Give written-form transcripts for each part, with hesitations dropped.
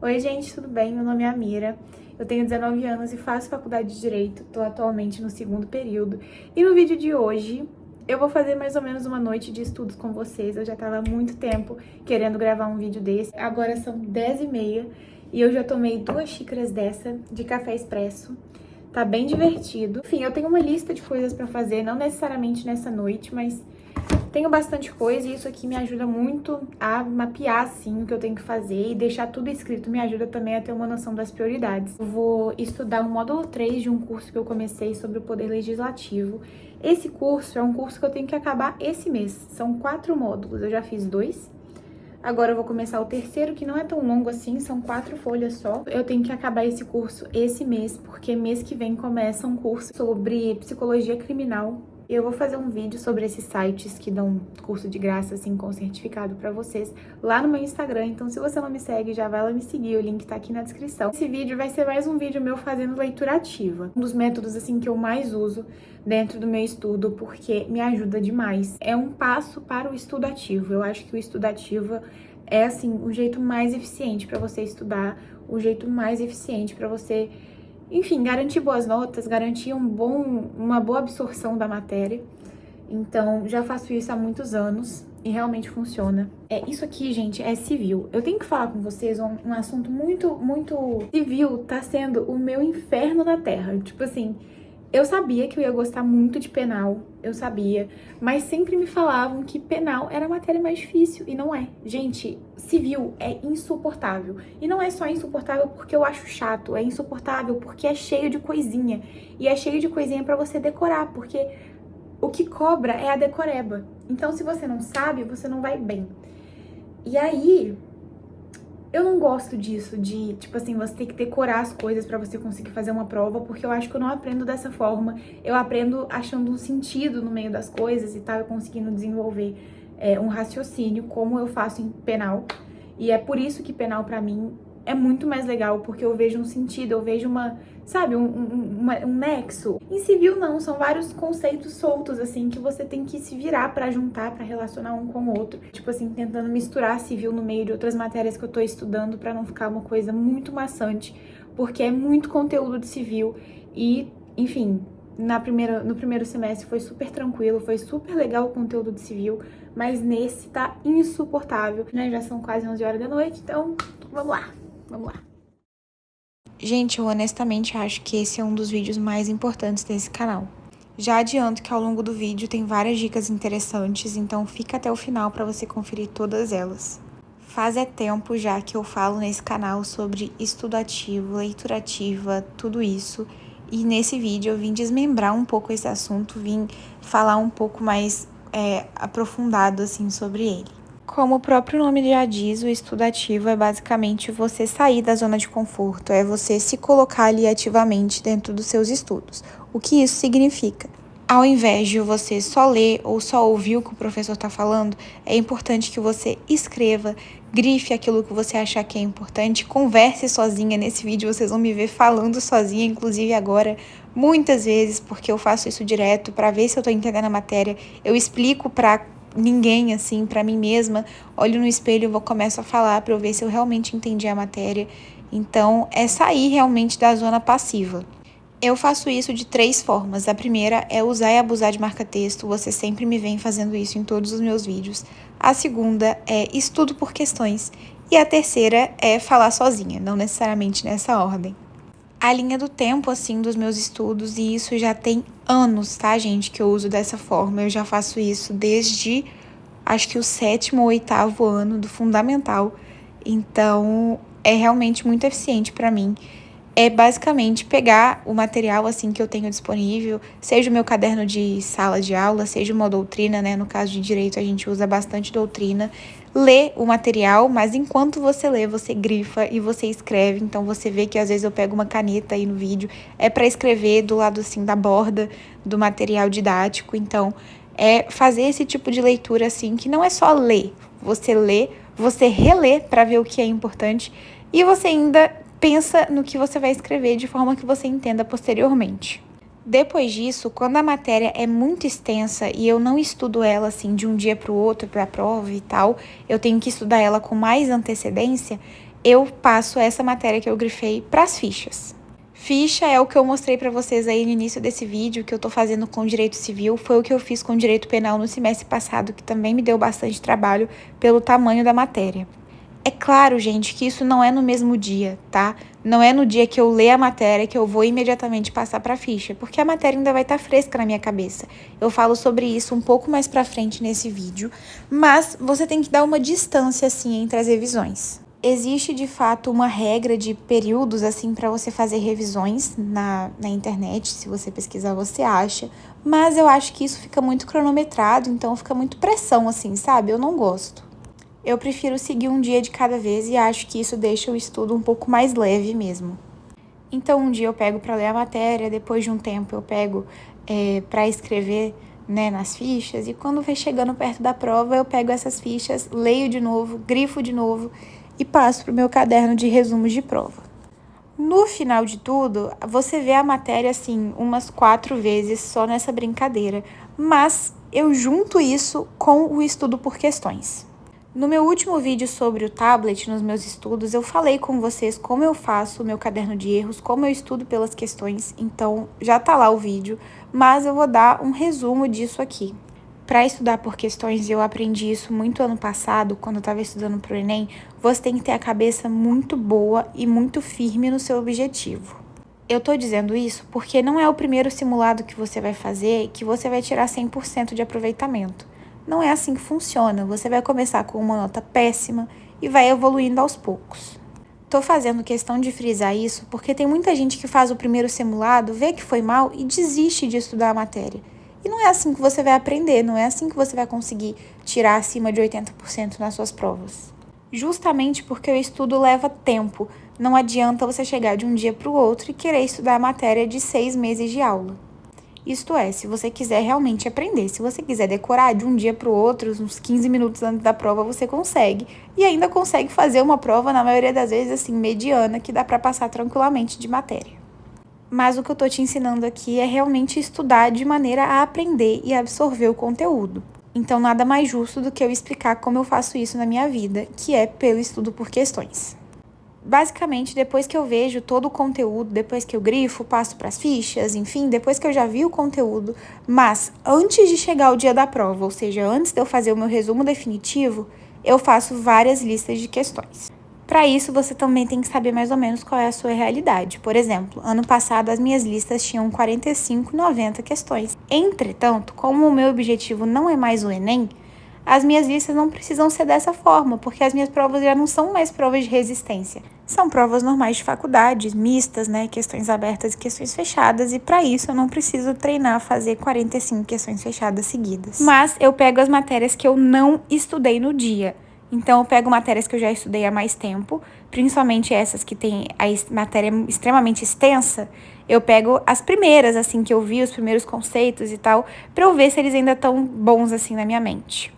Oi, gente, tudo bem? Meu nome é Amira, eu tenho 19 anos e faço faculdade de Direito, tô atualmente no segundo período. E no vídeo de hoje, eu vou fazer mais ou menos uma noite de estudos com vocês. Eu já tava há muito tempo querendo gravar um vídeo desse. Agora são 10h30 e eu já tomei 2 xícaras dessa de café expresso. Tá bem divertido. Enfim, eu tenho uma lista de coisas pra fazer, não necessariamente nessa noite, mas tenho bastante coisa e isso aqui me ajuda muito a mapear, assim, o que eu tenho que fazer e deixar tudo escrito me ajuda também a ter uma noção das prioridades. Eu vou estudar o módulo 3 de um curso que eu comecei sobre o Poder Legislativo. Esse curso é um curso que eu tenho que acabar esse mês. São 4 módulos, eu já fiz 2. Agora eu vou começar o terceiro, que não é tão longo assim, são 4 folhas só. Eu tenho que acabar esse curso esse mês, porque mês que vem começa um curso sobre psicologia criminal. Eu vou fazer um vídeo sobre esses sites que dão curso de graça, assim, com certificado pra vocês, lá no meu Instagram. Então, se você não me segue, já vai lá me seguir, o link tá aqui na descrição. Esse vídeo vai ser mais um vídeo meu fazendo leitura ativa. Um dos métodos, assim, que eu mais uso dentro do meu estudo, porque me ajuda demais. É um passo para o estudo ativo. Eu acho que o estudo ativo é, assim, o jeito mais eficiente pra você estudar, o jeito mais eficiente pra você, enfim, garantir boas notas, garantir uma boa absorção da matéria. Então, já faço isso há muitos anos e realmente funciona. Isso aqui, gente, é civil. Eu tenho que falar com vocês um assunto muito civil. Tá sendo o meu inferno na Terra. Tipo assim, eu sabia que eu ia gostar muito de penal, eu sabia, mas sempre me falavam que penal era a matéria mais difícil, e não é. Gente, civil é insuportável. E não é só insuportável porque eu acho chato, é insuportável porque é cheio de coisinha. E é cheio de coisinha pra você decorar, porque o que cobra é a decoreba. Então, se você não sabe, você não vai bem. E aí, eu não gosto disso, de, tipo assim, você ter que decorar as coisas pra você conseguir fazer uma prova, porque eu acho que eu não aprendo dessa forma. Eu aprendo achando um sentido no meio das coisas e tal, eu conseguindo desenvolver um raciocínio, como eu faço em penal. E é por isso que penal, pra mim, é muito mais legal, porque eu vejo um sentido, eu vejo sabe, um nexo. Em civil, não, são vários conceitos soltos, assim, que você tem que se virar pra juntar, pra relacionar um com o outro. Tipo assim, tentando misturar civil no meio de outras matérias que eu tô estudando pra não ficar uma coisa muito maçante, porque é muito conteúdo de civil e, enfim, no primeiro semestre foi super tranquilo, foi super legal o conteúdo de civil, mas nesse tá insuportável, né? Já são quase 11 horas da noite, então vamos lá. Gente, eu honestamente acho que esse é um dos vídeos mais importantes desse canal. Já adianto que ao longo do vídeo tem várias dicas interessantes, então fica até o final para você conferir todas elas. Faz tempo já que eu falo nesse canal sobre estudo ativo, leitura ativa, tudo isso. E nesse vídeo eu vim desmembrar um pouco esse assunto, vim falar um pouco mais aprofundado assim sobre ele. Como o próprio nome já diz, o estudo ativo é basicamente você sair da zona de conforto, é você se colocar ali ativamente dentro dos seus estudos. O que isso significa? Ao invés de você só ler ou só ouvir o que o professor está falando, é importante que você escreva, grife aquilo que você achar que é importante, converse sozinha. Nesse vídeo vocês vão me ver falando sozinha, inclusive agora, muitas vezes, porque eu faço isso direto para ver se eu estou entendendo a matéria. Eu explico para ninguém, assim, pra mim mesma, olho no espelho e começo a falar pra eu ver se eu realmente entendi a matéria. Então, é sair realmente da zona passiva. Eu faço isso de 3 formas. A primeira é usar e abusar de marca-texto. Você sempre me vem fazendo isso em todos os meus vídeos. A segunda é estudo por questões. E a terceira é falar sozinha, não necessariamente nessa ordem. A linha do tempo, assim, dos meus estudos, e isso já tem anos, tá, gente, que eu uso dessa forma. Eu já faço isso desde, acho que o 7º ou 8º ano do fundamental. Então, é realmente muito eficiente pra mim. É basicamente pegar o material, assim, que eu tenho disponível, seja o meu caderno de sala de aula, seja uma doutrina, né? No caso de direito, a gente usa bastante doutrina. Lê o material, mas enquanto você lê, você grifa e você escreve. Então, você vê que às vezes eu pego uma caneta aí no vídeo, é para escrever do lado, assim, da borda do material didático. Então, é fazer esse tipo de leitura, assim, que não é só ler. Você lê, você relê para ver o que é importante e você ainda pensa no que você vai escrever de forma que você entenda posteriormente. Depois disso, quando a matéria é muito extensa e eu não estudo ela assim de um dia para o outro para a prova e tal, eu tenho que estudar ela com mais antecedência, eu passo essa matéria que eu grifei para as fichas. Ficha é o que eu mostrei para vocês aí no início desse vídeo, que eu tô fazendo com direito civil, foi o que eu fiz com direito penal no semestre passado, que também me deu bastante trabalho pelo tamanho da matéria. É claro, gente, que isso não é no mesmo dia, tá? Não é no dia que eu ler a matéria que eu vou imediatamente passar para a ficha, porque a matéria ainda vai estar fresca na minha cabeça. Eu falo sobre isso um pouco mais para frente nesse vídeo, mas você tem que dar uma distância, assim, entre as revisões. Existe, de fato, uma regra de períodos, assim, para você fazer revisões na internet. Se você pesquisar, você acha. Mas eu acho que isso fica muito cronometrado, então fica muito pressão, assim, sabe? Eu não gosto. Eu prefiro seguir um dia de cada vez e acho que isso deixa o estudo um pouco mais leve mesmo. Então, um dia eu pego para ler a matéria, depois de um tempo eu pego para escrever, né, nas fichas, e quando vai chegando perto da prova, eu pego essas fichas, leio de novo, grifo de novo e passo para o meu caderno de resumos de prova. No final de tudo, você vê a matéria assim umas 4 vezes só nessa brincadeira, mas eu junto isso com o estudo por questões. No meu último vídeo sobre o tablet nos meus estudos, eu falei com vocês como eu faço o meu caderno de erros, como eu estudo pelas questões, então já tá lá o vídeo, mas eu vou dar um resumo disso aqui. Para estudar por questões, eu aprendi isso muito ano passado, quando eu estava estudando para o Enem, você tem que ter a cabeça muito boa e muito firme no seu objetivo. Eu tô dizendo isso porque não é o primeiro simulado que você vai fazer que você vai tirar 100% de aproveitamento. Não é assim que funciona, você vai começar com uma nota péssima e vai evoluindo aos poucos. Tô fazendo questão de frisar isso porque tem muita gente que faz o primeiro simulado, vê que foi mal e desiste de estudar a matéria. E não é assim que você vai aprender, não é assim que você vai conseguir tirar acima de 80% nas suas provas. Justamente porque o estudo leva tempo, não adianta você chegar de um dia para o outro e querer estudar a matéria de 6 meses de aula. Isto é, se você quiser realmente aprender, se você quiser decorar de um dia para o outro, uns 15 minutos antes da prova, você consegue. E ainda consegue fazer uma prova, na maioria das vezes, assim, mediana, que dá para passar tranquilamente de matéria. Mas o que eu tô te ensinando aqui é realmente estudar de maneira a aprender e absorver o conteúdo. Então, nada mais justo do que eu explicar como eu faço isso na minha vida, que é pelo estudo por questões. Basicamente, depois que eu vejo todo o conteúdo, depois que eu grifo, passo para as fichas, enfim, depois que eu já vi o conteúdo, mas antes de chegar o dia da prova, ou seja, antes de eu fazer o meu resumo definitivo, eu faço várias listas de questões. Para isso, você também tem que saber mais ou menos qual é a sua realidade. Por exemplo, ano passado as minhas listas tinham 45 e 90 questões. Entretanto, como o meu objetivo não é mais o Enem, as minhas listas não precisam ser dessa forma, porque as minhas provas já não são mais provas de resistência. São provas normais de faculdade, mistas, né, questões abertas e questões fechadas, e para isso eu não preciso treinar fazer 45 questões fechadas seguidas. Mas eu pego as matérias que eu não estudei no dia. Então, eu pego matérias que eu já estudei há mais tempo, principalmente essas que tem a matéria extremamente extensa. Eu pego as primeiras, assim, que eu vi, os primeiros conceitos e tal, pra eu ver se eles ainda estão bons, assim, na minha mente.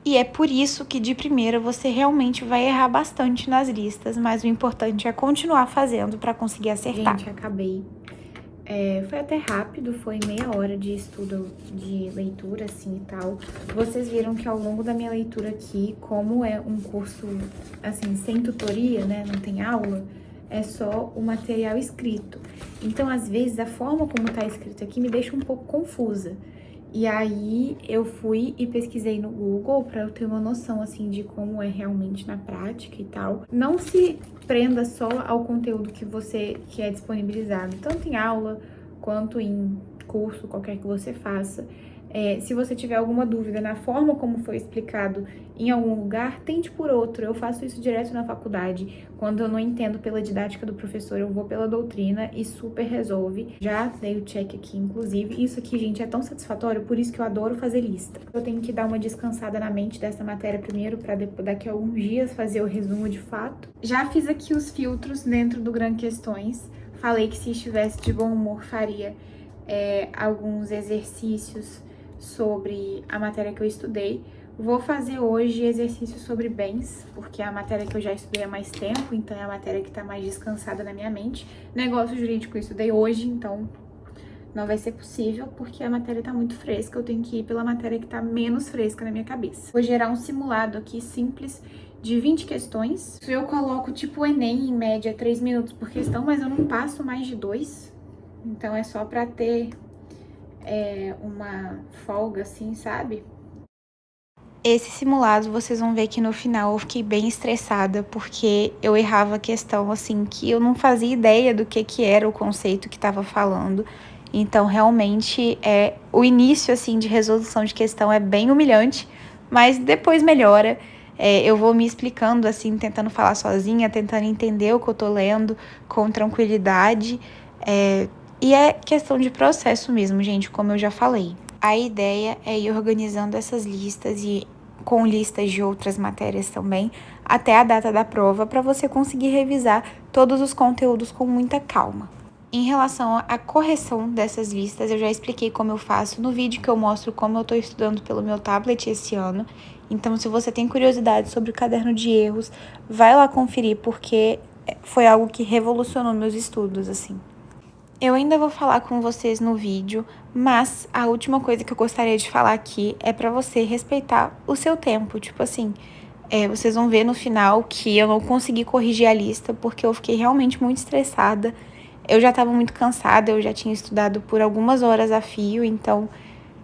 E é por isso que, de primeira, você realmente vai errar bastante nas listas, mas o importante é continuar fazendo pra conseguir acertar. Gente, acabei. Foi até rápido, foi meia hora de estudo de leitura, assim, e tal. Vocês viram que ao longo da minha leitura aqui, como é um curso, assim, sem tutoria, né, não tem aula, é só o material escrito. Então, às vezes, a forma como tá escrito aqui me deixa um pouco confusa. E aí, eu fui e pesquisei no Google pra eu ter uma noção, assim, de como é realmente na prática e tal. Não se prenda só ao conteúdo que é disponibilizado, tanto em aula quanto em curso, qualquer que você faça. Se você tiver alguma dúvida na forma como foi explicado em algum lugar, tente por outro. Eu faço isso direto na faculdade. Quando eu não entendo pela didática do professor, eu vou pela doutrina e super resolve. Já dei o check aqui, inclusive. Isso aqui, gente, é tão satisfatório, por isso que eu adoro fazer lista. Eu tenho que dar uma descansada na mente dessa matéria primeiro, para daqui a alguns dias fazer o resumo de fato. Já fiz aqui os filtros dentro do Gran Questões. Falei que se estivesse de bom humor, faria alguns exercícios sobre a matéria que eu estudei. Vou fazer hoje exercícios sobre bens, porque é a matéria que eu já estudei há mais tempo, então é a matéria que tá mais descansada na minha mente. Negócio jurídico eu estudei hoje, então não vai ser possível, porque a matéria tá muito fresca, eu tenho que ir pela matéria que tá menos fresca na minha cabeça. Vou gerar um simulado aqui simples de 20 questões. Eu coloco tipo o Enem, em média, 3 minutos por questão, mas eu não passo mais de 2. Então é só pra ter uma folga, assim, sabe? Esse simulado, vocês vão ver que no final eu fiquei bem estressada, porque eu errava a questão, assim, que eu não fazia ideia do que era o conceito que estava falando. Então, realmente, o início, assim, de resolução de questão é bem humilhante, mas depois melhora. Eu vou me explicando, assim, tentando falar sozinha, tentando entender o que eu tô lendo com tranquilidade. E é questão de processo mesmo, gente, como eu já falei. A ideia é ir organizando essas listas e com listas de outras matérias também, até a data da prova, para você conseguir revisar todos os conteúdos com muita calma. Em relação à correção dessas listas, eu já expliquei como eu faço no vídeo que eu mostro como eu estou estudando pelo meu tablet esse ano. Então, se você tem curiosidade sobre o caderno de erros, vai lá conferir, porque foi algo que revolucionou meus estudos, assim. Eu ainda vou falar com vocês no vídeo, mas a última coisa que eu gostaria de falar aqui é pra você respeitar o seu tempo. Tipo assim, vocês vão ver no final que eu não consegui corrigir a lista porque eu fiquei realmente muito estressada. Eu já tava muito cansada, eu já tinha estudado por algumas horas a fio, então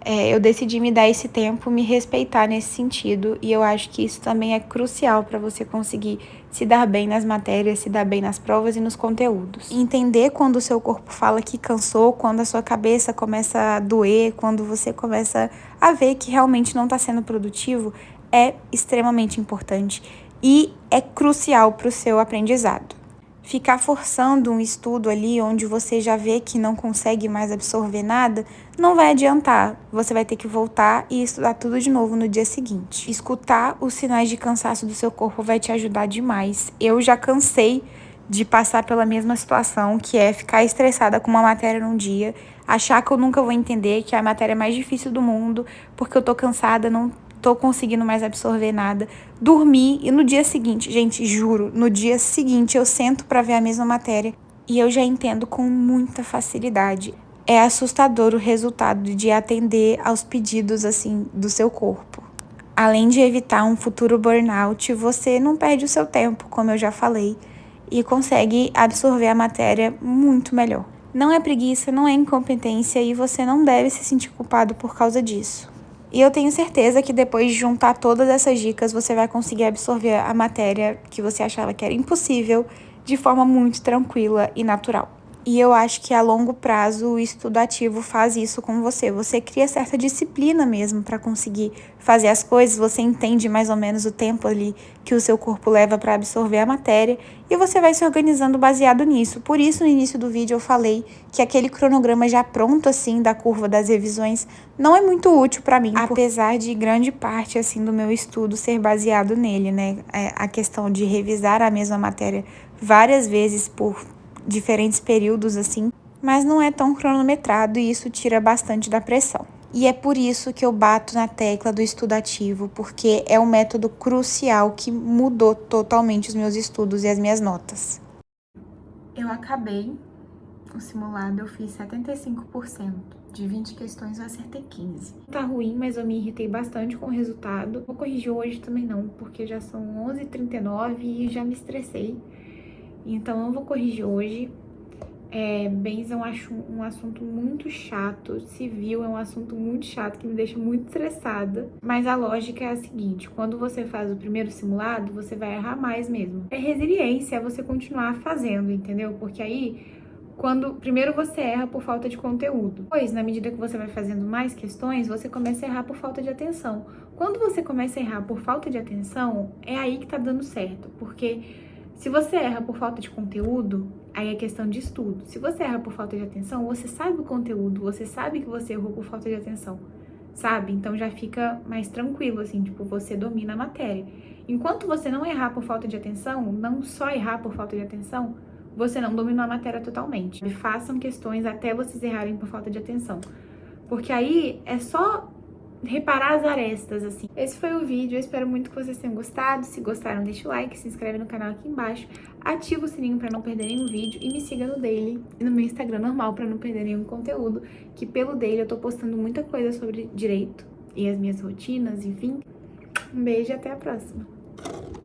eu decidi me dar esse tempo, me respeitar nesse sentido, e eu acho que isso também é crucial para você conseguir se dar bem nas matérias, se dar bem nas provas e nos conteúdos. Entender quando o seu corpo fala que cansou, quando a sua cabeça começa a doer, quando você começa a ver que realmente não está sendo produtivo, é extremamente importante e é crucial para o seu aprendizado. Ficar forçando um estudo ali onde você já vê que não consegue mais absorver nada, não vai adiantar. Você vai ter que voltar e estudar tudo de novo no dia seguinte. Escutar os sinais de cansaço do seu corpo vai te ajudar demais. Eu já cansei de passar pela mesma situação, que é ficar estressada com uma matéria num dia, achar que eu nunca vou entender, que é a matéria mais difícil do mundo, porque eu tô cansada, não tô conseguindo mais absorver nada, dormir e no dia seguinte, gente, juro, no dia seguinte eu sento para ver a mesma matéria e eu já entendo com muita facilidade. É assustador o resultado de atender aos pedidos assim do seu corpo. Além de evitar um futuro burnout, você não perde o seu tempo, como eu já falei, e consegue absorver a matéria muito melhor. Não é preguiça, não é incompetência e você não deve se sentir culpado por causa disso. E eu tenho certeza que depois de juntar todas essas dicas, você vai conseguir absorver a matéria que você achava que era impossível de forma muito tranquila e natural. E eu acho que a longo prazo o estudo ativo faz isso com você. Você cria certa disciplina mesmo para conseguir fazer as coisas, você entende mais ou menos o tempo ali que o seu corpo leva para absorver a matéria e você vai se organizando baseado nisso. Por isso, no início do vídeo eu falei que aquele cronograma já pronto assim da curva das revisões não é muito útil para mim, apesar de grande parte assim do meu estudo ser baseado nele, né? A questão de revisar a mesma matéria várias vezes por diferentes períodos assim, mas não é tão cronometrado e isso tira bastante da pressão. E é por isso que eu bato na tecla do estudo ativo, porque é um método crucial que mudou totalmente os meus estudos e as minhas notas. Eu acabei o simulado, eu fiz 75%. De 20 questões eu acertei 15. Tá ruim, mas eu me irritei bastante com o resultado. Vou corrigir hoje também não, porque já são 11h39 e já me estressei. Então, não vou corrigir hoje. Bens eu acho um assunto muito chato. Civil é um assunto muito chato que me deixa muito estressada. Mas a lógica é a seguinte: quando você faz o primeiro simulado, você vai errar mais mesmo. É resiliência, é você continuar fazendo, entendeu? Porque aí, primeiro você erra por falta de conteúdo. Depois, na medida que você vai fazendo mais questões, você começa a errar por falta de atenção. Quando você começa a errar por falta de atenção, é aí que tá dando certo. Porque se você erra por falta de conteúdo, aí é questão de estudo. Se você erra por falta de atenção, você sabe o conteúdo, você sabe que você errou por falta de atenção, sabe? Então já fica mais tranquilo, assim, tipo, você domina a matéria. Enquanto você não errar por falta de atenção, não só errar por falta de atenção, você não dominou a matéria totalmente. Façam questões até vocês errarem por falta de atenção. Porque aí é só reparar as arestas, assim. Esse foi o vídeo, eu espero muito que vocês tenham gostado. Se gostaram, deixa o like, se inscreve no canal aqui embaixo, ativa o sininho pra não perder nenhum vídeo e me siga no Daily e no meu Instagram normal pra não perder nenhum conteúdo, que pelo Daily eu tô postando muita coisa sobre direito e as minhas rotinas, enfim. Um beijo e até a próxima!